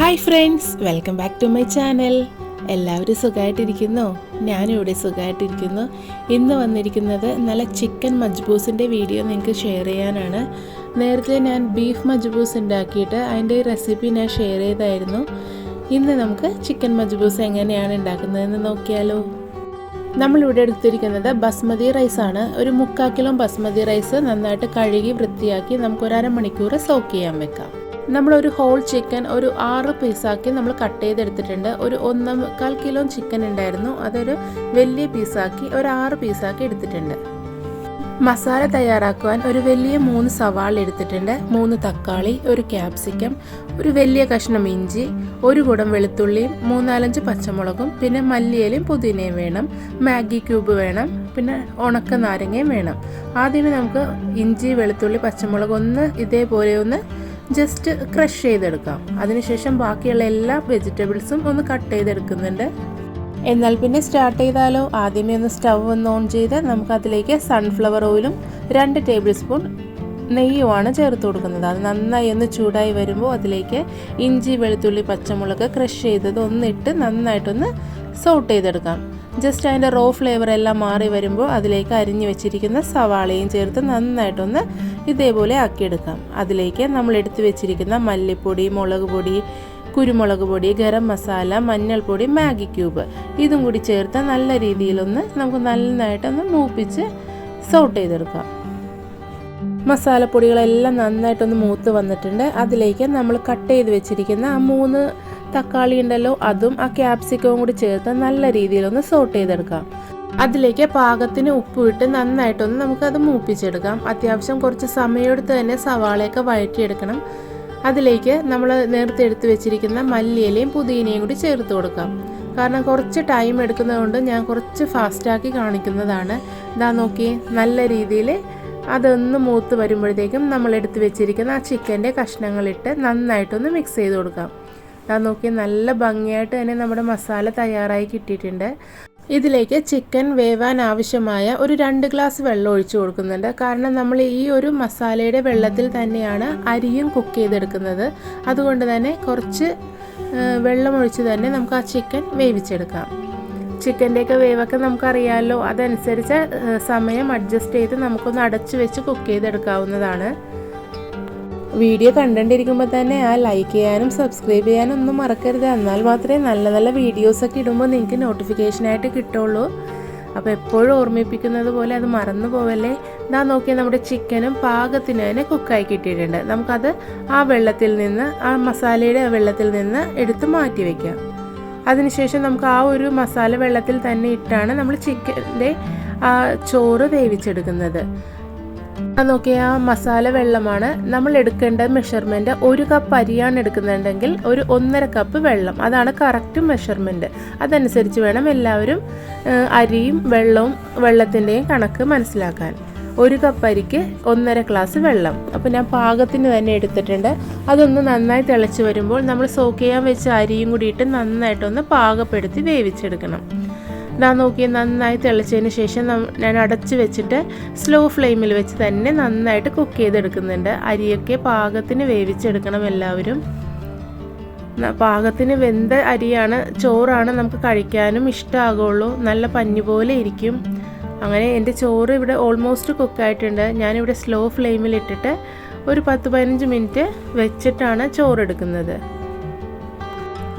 Hi friends, welcome back to my channel. എല്ലാവരും സുഖമായിട്ടിരിക്കുന്നോ? ഞാനിവിടെ സുഖമായിട്ടിരിക്കുന്നു. ഇന്ന് വന്നിരിക്കുന്നത് നല്ല ചിക്കൻ മജ്ബൂസിൻ്റെ വീഡിയോ നിങ്ങൾക്ക് ഷെയർ ചെയ്യാനാണ്. നേരത്തെ ഞാൻ ബീഫ് മജ്ബൂസ് ഉണ്ടാക്കിയിട്ട് അതിൻ്റെ റെസിപ്പി ഞാൻ ഷെയർ ചെയ്തായിരുന്നു. ഇന്ന് നമുക്ക് ചിക്കൻ മജ്ബൂസ് എങ്ങനെയാണ് ഉണ്ടാക്കുന്നതെന്ന് നോക്കിയാലോ. നമ്മളിവിടെ എടുത്തിരിക്കുന്നത് ബസ്മതി റൈസാണ്. ഒരു 3/4 കിലോ ബസ്മതി റൈസ് നന്നായിട്ട് കഴുകി വൃത്തിയാക്കി നമുക്കൊരു അരമണിക്കൂർ സോക്ക് ചെയ്യാൻ വെക്കാം. നമ്മളൊരു ഹോൾ ചിക്കൻ ഒരു 6 പീസാക്കി നമ്മൾ കട്ട് ചെയ്തെടുത്തിട്ടുണ്ട്. ഒരു 1.25 കിലോ ചിക്കൻ ഉണ്ടായിരുന്നു, അതൊരു വലിയ പീസാക്കി ഒരു 6 പീസാക്കി എടുത്തിട്ടുണ്ട്. മസാല തയ്യാറാക്കുവാൻ ഒരു വലിയ 3 സവാള എടുത്തിട്ടുണ്ട്, 3 തക്കാളി, ഒരു ക്യാപ്സിക്കം, ഒരു വലിയ കഷ്ണം ഇഞ്ചി, ഒരു കുടം വെളുത്തുള്ളിയും 3-4 പച്ചമുളകും, പിന്നെ മല്ലിയിലയും പുതിനയും വേണം, മാഗി ക്യൂബ് വേണം, പിന്നെ ഉണക്ക നാരങ്ങയും വേണം. ആദ്യമേ നമുക്ക് ഇഞ്ചി, വെളുത്തുള്ളി, പച്ചമുളക് ഒന്ന് ഇതേപോലെ ഒന്ന് ജസ്റ്റ് ക്രഷ് ചെയ്തെടുക്കാം. അതിനുശേഷം ബാക്കിയുള്ള എല്ലാ വെജിറ്റബിൾസും ഒന്ന് കട്ട് ചെയ്തെടുക്കുന്നുണ്ട്. എന്നാൽ പിന്നെ സ്റ്റാർട്ട് ചെയ്താലോ. ആദ്യമേ ഒന്ന് സ്റ്റവ് ഒന്ന് ഓൺ ചെയ്ത് നമുക്കതിലേക്ക് സൺഫ്ലവർ ഓയിലും 2 ടേബിൾ സ്പൂൺ നെയ്യുമാണ് ചേർത്ത് കൊടുക്കുന്നത്. അത് നന്നായി ഒന്ന് ചൂടായി വരുമ്പോൾ അതിലേക്ക് ഇഞ്ചി, വെളുത്തുള്ളി, പച്ചമുളക് ക്രഷ് ചെയ്തത് ഒന്നിട്ട് നന്നായിട്ടൊന്ന് സോട്ട് ചെയ്തെടുക്കാം. ജസ്റ്റ് അതിൻ്റെ റോ ഫ്ലേവർ എല്ലാം മാറി വരുമ്പോൾ അതിലേക്ക് അരിഞ്ഞു വെച്ചിരിക്കുന്ന സവാളയും ചേർത്ത് നന്നായിട്ടൊന്ന് ഇതേപോലെ ആക്കിയെടുക്കാം. അതിലേക്ക് നമ്മൾ എടുത്തു വെച്ചിരിക്കുന്ന മല്ലിപ്പൊടി, മുളക് പൊടി, കുരുമുളക് പൊടി, ഗരം മസാല, മഞ്ഞൾപ്പൊടി, മാഗി ക്യൂബ് ഇതും കൂടി ചേർത്ത് നല്ല രീതിയിലൊന്ന് നമുക്ക് നന്നായിട്ടൊന്ന് മൂപ്പിച്ച് സോട്ട് ചെയ്തെടുക്കാം. മസാലപ്പൊടികളെല്ലാം നന്നായിട്ടൊന്ന് മൂത്ത് വന്നിട്ടുണ്ട്. അതിലേക്ക് നമ്മൾ കട്ട് ചെയ്ത് വെച്ചിരിക്കുന്ന ആ 3 തക്കാളി ഉണ്ടല്ലോ, അതും ആ ക്യാപ്സിക്കവും കൂടി ചേർത്ത് നല്ല രീതിയിലൊന്ന് സോട്ട് ചെയ്തെടുക്കാം. അതിലേക്ക് പാകത്തിന് ഉപ്പ് ഇട്ട് നന്നായിട്ടൊന്ന് നമുക്കത് മൂപ്പിച്ചെടുക്കാം. അത്യാവശ്യം കുറച്ച് സമയമെടുത്ത് തന്നെ സവാളയൊക്കെ വഴറ്റിയെടുക്കണം. അതിലേക്ക് നമ്മൾ നേരത്തെ എടുത്ത് വെച്ചിരിക്കുന്ന മല്ലിയിലയും പുതിനയും കൂടി ചേർത്ത് കൊടുക്കാം. കാരണം കുറച്ച് ടൈം എടുക്കുന്നതുകൊണ്ട് ഞാൻ കുറച്ച് ഫാസ്റ്റാക്കി കാണിക്കുന്നതാണ്. ഇതാ നോക്കി, നല്ല രീതിയിൽ അതൊന്ന് മൂത്ത് വരുമ്പോഴത്തേക്കും നമ്മൾ എടുത്ത് വെച്ചിരിക്കുന്ന ആ ചിക്കൻ്റെ കഷ്ണങ്ങളിട്ട് നന്നായിട്ടൊന്ന് മിക്സ് ചെയ്ത് കൊടുക്കാം. ഇതാ നോക്കി, നല്ല ഭംഗിയായിട്ട് തന്നെ നമ്മുടെ മസാല തയ്യാറായി കിട്ടിയിട്ടുണ്ട്. ഇതിലേക്ക് ചിക്കൻ വേവാൻ ആവശ്യമായ ഒരു 2 ഗ്ലാസ് വെള്ളം ഒഴിച്ചു കൊടുക്കുന്നുണ്ട്. കാരണം നമ്മൾ ഈ ഒരു മസാലയുടെ വെള്ളത്തിൽ തന്നെയാണ് അരിയും കുക്ക് ചെയ്തെടുക്കുന്നത്. അതുകൊണ്ട് തന്നെ കുറച്ച് വെള്ളം ഒഴിച്ച് തന്നെ നമുക്ക് ആ ചിക്കൻ വേവിച്ചെടുക്കാം. ചിക്കൻ്റെയൊക്കെ വേവൊക്കെ നമുക്കറിയാമല്ലോ, അതനുസരിച്ച് സമയം അഡ്ജസ്റ്റ് ചെയ്ത് നമുക്കൊന്ന് അടച്ചു വെച്ച് കുക്ക് ചെയ്തെടുക്കാവുന്നതാണ്. വീഡിയോ കണ്ടുകൊണ്ടിരിക്കുമ്പോൾ തന്നെ ലൈക്ക് ചെയ്യാനും സബ്സ്ക്രൈബ് ചെയ്യാനും ഒന്നും മറക്കരുത്. എന്നാൽ മാത്രമേ നല്ല നല്ല വീഡിയോസൊക്കെ ഇടുമ്പോൾ നിങ്ങൾക്ക് നോട്ടിഫിക്കേഷനായിട്ട് കിട്ടുള്ളൂ. അപ്പോൾ എപ്പോഴും ഓർമ്മിപ്പിക്കുന്നത് പോലെ അത് മറന്നു പോവല്ലേ. ഇതാ നോക്കിയാൽ നമ്മുടെ ചിക്കനും പാകത്തിന് തന്നെ കുക്കായി കിട്ടിയിട്ടുണ്ട്. നമുക്കത് ആ വെള്ളത്തിൽ നിന്ന്, ആ മസാലയുടെ വെള്ളത്തിൽ നിന്ന് എടുത്ത് മാറ്റി വയ്ക്കാം. അതിനുശേഷം നമുക്ക് ആ ഒരു മസാല വെള്ളത്തിൽ തന്നെ ഇട്ടാണ് നമ്മൾ ചിക്കൻ്റെ ആ ചോറ് വേവിച്ചെടുക്കുന്നത്. അത് നോക്കിയാൽ ആ മസാല വെള്ളമാണ് നമ്മൾ എടുക്കേണ്ട മെഷർമെൻറ്റ്. 1 കപ്പ് അരിയാണ് എടുക്കുന്നുണ്ടെങ്കിൽ ഒരു 1.5 കപ്പ് വെള്ളം, അതാണ് കറക്റ്റ് മെഷർമെൻറ്റ്. അതനുസരിച്ച് വേണം എല്ലാവരും അരിയും വെള്ളത്തിൻ്റെയും കണക്ക് മനസ്സിലാക്കാൻ. 1 കപ്പ് അരിക്ക് 1.5 ഗ്ലാസ് വെള്ളം. അപ്പോൾ ഞാൻ പാകത്തിന് തന്നെ എടുത്തിട്ടുണ്ട്. അതൊന്ന് നന്നായി തിളച്ച് വരുമ്പോൾ നമ്മൾ സോക്ക് ചെയ്യാൻ വെച്ച അരിയും കൂടി ഇട്ട് നന്നായിട്ടൊന്ന് പാകപ്പെടുത്തി വേവിച്ചെടുക്കണം. ഇതാ നോക്കി, നന്നായി തിളച്ചതിന് ശേഷം ഞാൻ അടച്ച് വെച്ചിട്ട് സ്ലോ ഫ്ലെയിമിൽ വെച്ച് തന്നെ നന്നായിട്ട് കുക്ക് ചെയ്തെടുക്കുന്നുണ്ട്. അരിയൊക്കെ പാകത്തിന് വേവിച്ചെടുക്കണം എല്ലാവരും. പാകത്തിന് വെന്ത അരിയാണ്, ചോറാണ് നമുക്ക് കഴിക്കാനും ഇഷ്ടമാകുള്ളൂ. നല്ല പഞ്ഞി പോലെ ഇരിക്കും. അങ്ങനെ എൻ്റെ ചോറ് ഇവിടെ ഓൾമോസ്റ്റ് കുക്കായിട്ടുണ്ട്. ഞാനിവിടെ സ്ലോ ഫ്ലെയിമിൽ ഇട്ടിട്ട് ഒരു 10-15 മിനിറ്റ് വെച്ചിട്ടാണ് ചോറെടുക്കുന്നത്.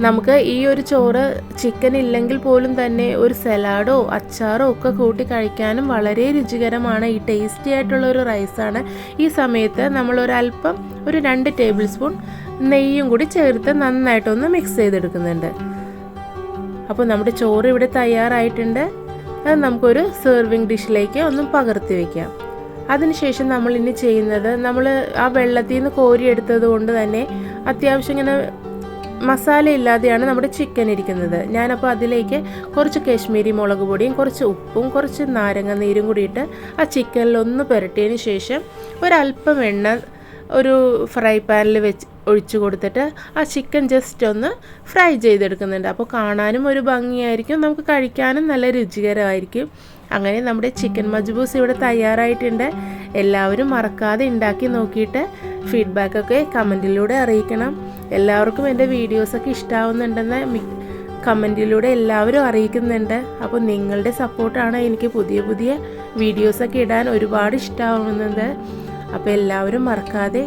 നമുക്ക് ഈ ഒരു ചോറ് ചിക്കൻ ഇല്ലെങ്കിൽ പോലും തന്നെ ഒരു സലാഡോ അച്ചാറോ ഒക്കെ കൂട്ടി കഴിക്കാനും വളരെ രുചികരമാണ്. ഈ ടേസ്റ്റി ആയിട്ടുള്ള ഒരു റൈസാണ്. ഈ സമയത്ത് നമ്മളൊരല്പം ഒരു 2 ടേബിൾ സ്പൂൺ നെയ്യും കൂടി ചേർത്ത് നന്നായിട്ടൊന്ന് മിക്സ് ചെയ്തെടുക്കുന്നുണ്ട്. അപ്പോൾ നമ്മുടെ ചോറ് ഇവിടെ തയ്യാറായിട്ടുണ്ട്. അത് നമുക്കൊരു സെർവിങ് ഡിഷിലേക്ക് ഒന്ന് പകർത്തി വയ്ക്കാം. അതിനുശേഷം നമ്മൾ ഇനി ചെയ്യുന്നത്, നമ്മൾ ആ വെള്ളത്തിൽ നിന്ന് കോരിയെടുത്തത് കൊണ്ട് തന്നെ അത്യാവശ്യം ഇങ്ങനെ മസാല ഇല്ലാതെയാണ് നമ്മുടെ ചിക്കൻ ഇരിക്കുന്നത്. ഞാനപ്പോൾ അതിലേക്ക് കുറച്ച് കാശ്മീരി മുളക് പൊടിയും കുറച്ച് ഉപ്പും കുറച്ച് നാരങ്ങ നീരും കൂടിയിട്ട് ആ ചിക്കനിലൊന്ന് പുരട്ടിയതിന് ശേഷം ഒരല്പം എണ്ണ ഒരു ഫ്രൈ പാനിൽ ഒഴിച്ചു കൊടുത്തിട്ട് ആ ചിക്കൻ ജസ്റ്റ് ഒന്ന് ഫ്രൈ ചെയ്തെടുക്കുന്നുണ്ട്. അപ്പോൾ കാണാനും ഒരു ഭംഗിയായിരിക്കും, നമുക്ക് കഴിക്കാനും നല്ല രുചികരമായിരിക്കും. അങ്ങനെ നമ്മുടെ ചിക്കൻ മജ്ബൂസ് ഇവിടെ തയ്യാറായിട്ടുണ്ട്. എല്ലാവരും മറക്കാതെ ഉണ്ടാക്കി നോക്കിയിട്ട് ഫീഡ്ബാക്കൊക്കെ കമൻറ്റിലൂടെ അറിയിക്കണം. എല്ലാവർക്കും എൻ്റെ വീഡിയോസൊക്കെ ഇഷ്ടമാവുന്നുണ്ടെന്ന് കമൻറ്റിലൂടെ എല്ലാവരും അറിയിക്കുന്നുണ്ട്. അപ്പോൾ നിങ്ങളുടെ സപ്പോർട്ടാണ് എനിക്ക് പുതിയ പുതിയ വീഡിയോസൊക്കെ ഇടാൻ ഒരുപാട് ഇഷ്ടമാവുന്നത്. അപ്പോൾ എല്ലാവരും മറക്കാതെ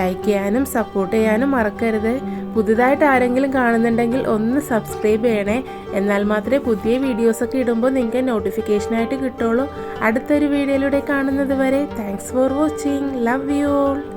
ലൈക്ക് ചെയ്യാനും സപ്പോർട്ട് ചെയ്യാനും മറക്കരുത്. പുതുതായിട്ട് ആരെങ്കിലും കാണുന്നുണ്ടെങ്കിൽ ഒന്ന് സബ്സ്ക്രൈബ് ചെയ്യണേ. എന്നാൽ മാത്രമേ പുതിയ വീഡിയോസൊക്കെ ഇടുമ്പോൾ നിങ്ങൾക്ക് നോട്ടിഫിക്കേഷനായിട്ട് കിട്ടുള്ളൂ. അടുത്തൊരു വീഡിയോയിലൂടെ കാണുന്നത് വരെ thanks for watching. Love you all.